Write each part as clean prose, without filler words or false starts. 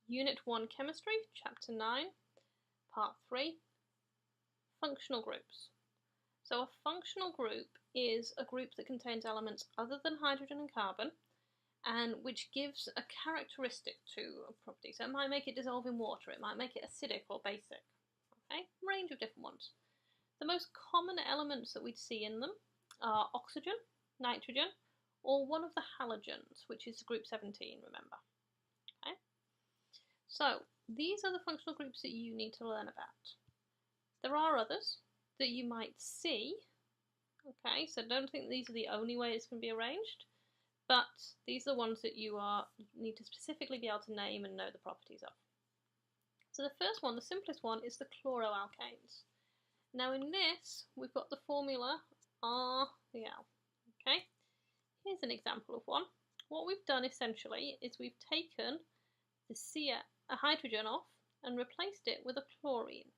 Unit 1 Chemistry, Chapter 9, Part 3, Functional Groups. So a functional group is a group that contains elements other than hydrogen and carbon and which gives a characteristic to a property. So it might make it dissolve in water, it might make it acidic or basic. Okay, range of different ones. The most common elements that we'd see in them are oxygen, nitrogen, or one of the halogens, which is group 17, remember. Okay, so these are the functional groups that you need to learn about. There are others that you might see, okay, so don't think these are the only way it's going to be arranged, but these are the ones that you need to specifically be able to name and know the properties of. So the first one, the simplest one, is the chloroalkanes. Now in this, we've got the formula RCl, okay? Here's an example of one. What we've done essentially is we've taken a hydrogen off and replaced it with a chlorine,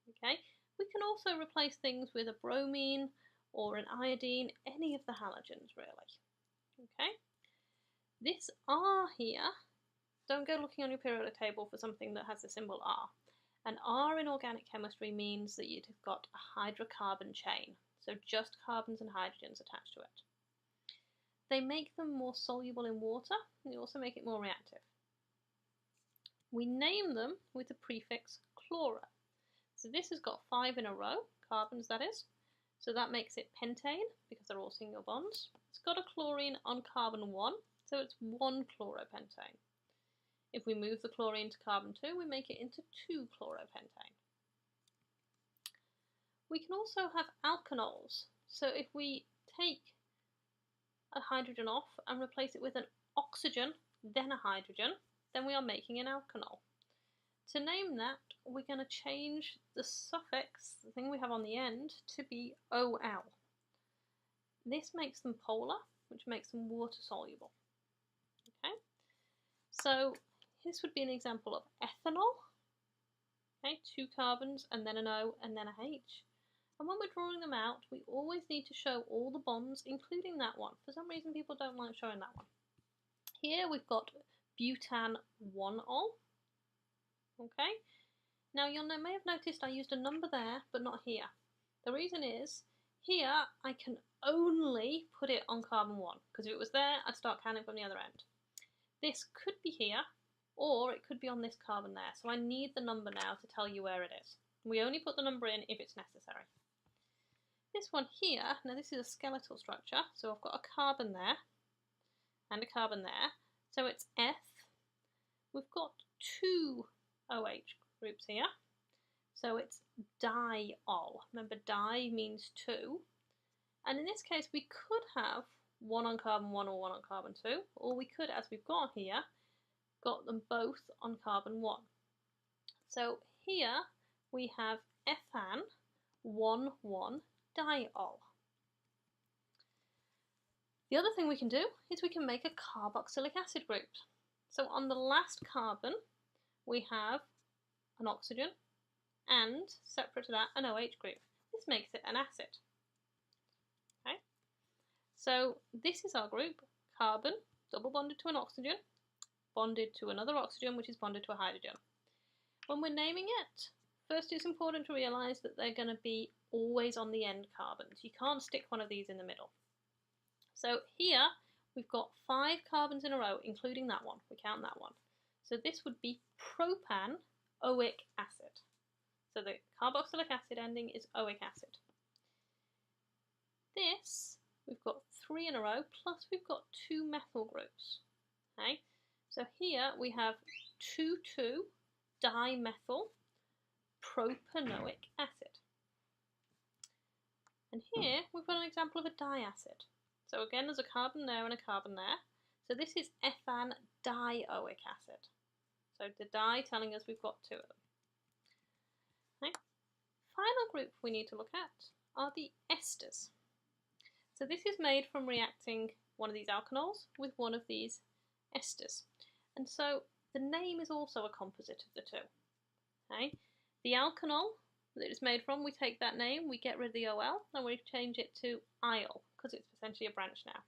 okay? We can also replace things with a bromine or an iodine, any of the halogens really, okay? This R here, don't go looking on your periodic table for something that has the symbol R. An R in organic chemistry means that you've got a hydrocarbon chain, so just carbons and hydrogens attached to it. They make them more soluble in water, and they also make it more reactive. We name them with the prefix chloro. So this has got 5 in a row, carbons that is, so that makes it pentane because they're all single bonds. It's got a chlorine on carbon 1, so it's 1-chloropentane. If we move the chlorine to carbon 2, we make it into 2-chloropentane. We can also have alkanols. So if we take a hydrogen off and replace it with an oxygen, then a hydrogen, then we are making an alkanol. To name that, we're going to change the suffix, the thing we have on the end, to be OL. This makes them polar, which makes them water soluble. Okay, so this would be an example of ethanol. Okay, 2 carbons and then an O and then a H. And when we're drawing them out, we always need to show all the bonds, including that one. For some reason, people don't like showing that one. Here we've got butan 1-ol. Okay, now you may have noticed I used a number there, but not here. The reason is, here I can only put it on carbon 1, because if it was there, I'd start counting from the other end. This could be here, or it could be on this carbon there, so I need the number now to tell you where it is. We only put the number in if it's necessary. This one here, now this is a skeletal structure, so I've got a carbon there, and a carbon there, so it's F. We've got 2 OH groups here, so it's diol. Remember, di means 2, and in this case we could have 1 on carbon 1 or 1 on carbon 2, or we could, as we've got here, got them both on carbon 1. So here we have ethan 1,1-diol. The other thing we can do is we can make a carboxylic acid group. So on the last carbon we have an oxygen and, separate to that, an OH group. This makes it an acid. Okay, so this is our group, carbon, double bonded to an oxygen, bonded to another oxygen which is bonded to a hydrogen. When we're naming it, first it's important to realise that they're going to be always on the end carbons. You can't stick one of these in the middle. So here we've got 5 carbons in a row, including that one. We count that one. So this would be propan-oic acid. So the carboxylic acid ending is oic acid. This, we've got 3 in a row, plus we've got 2 methyl groups. Okay, so here we have 2,2-dimethyl propanoic acid. And here we've got an example of a diacid. So again, there's a carbon there and a carbon there. So this is ethan dioic acid. So the di telling us we've got 2 of them. Okay. Final group we need to look at are the esters. So this is made from reacting one of these alkanols with one of these esters. And so the name is also a composite of the two. Okay. The alkanol that it's made from, we take that name, we get rid of the OL, and we change it to IL, because it's essentially a branch now.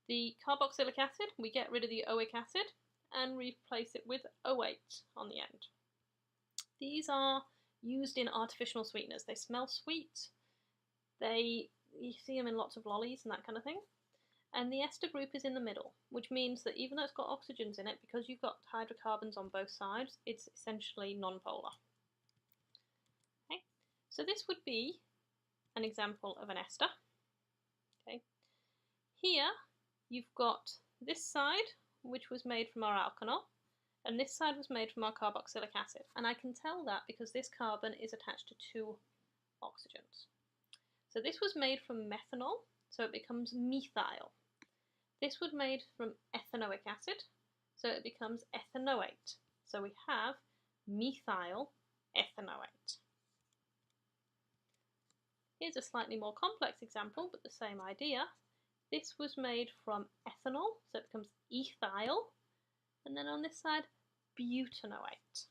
The carboxylic acid, we get rid of the oic acid, and replace it with O8 on the end. These are used in artificial sweeteners. They smell sweet. You see them in lots of lollies and that kind of thing. And the ester group is in the middle, which means that even though it's got oxygens in it, because you've got hydrocarbons on both sides, it's essentially nonpolar. Okay, so this would be an example of an ester. Okay, here you've got this side, which was made from our alkanol, and this side was made from our carboxylic acid. And I can tell that because this carbon is attached to 2 oxygens. So this was made from methanol, so it becomes methyl. This was made from ethanoic acid, so it becomes ethanoate. So we have methyl ethanoate. Here's a slightly more complex example, but the same idea. This was made from ethanol, so it becomes ethyl, and then on this side, butanoate.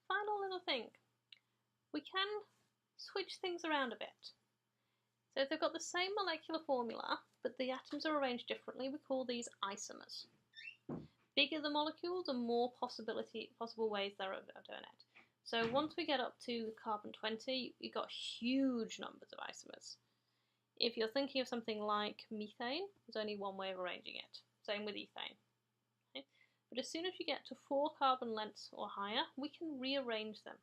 Final little thing. We can switch things around a bit. So if they've got the same molecular formula, but the atoms are arranged differently, we call these isomers. Bigger the molecule, the more possible ways there are of doing it. So once we get up to carbon 20, you've got huge numbers of isomers. If you're thinking of something like methane, there's only one way of arranging it. Same with ethane. Okay? But as soon as you get to 4 carbon lengths or higher, we can rearrange them.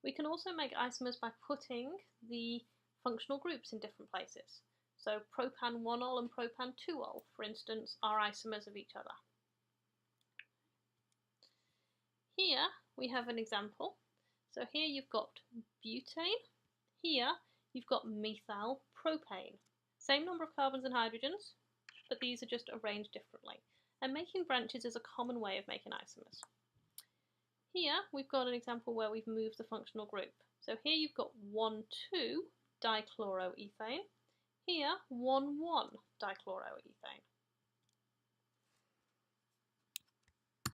We can also make isomers by putting the functional groups in different places. So propan-1-ol and propan-2-ol, for instance, are isomers of each other. Here we have an example. So here you've got butane. Here you've got methyl propane. Same number of carbons and hydrogens, but these are just arranged differently. And making branches is a common way of making isomers. Here we've got an example where we've moved the functional group. So here you've got 1,2 dichloroethane. Here 1,1 dichloroethane.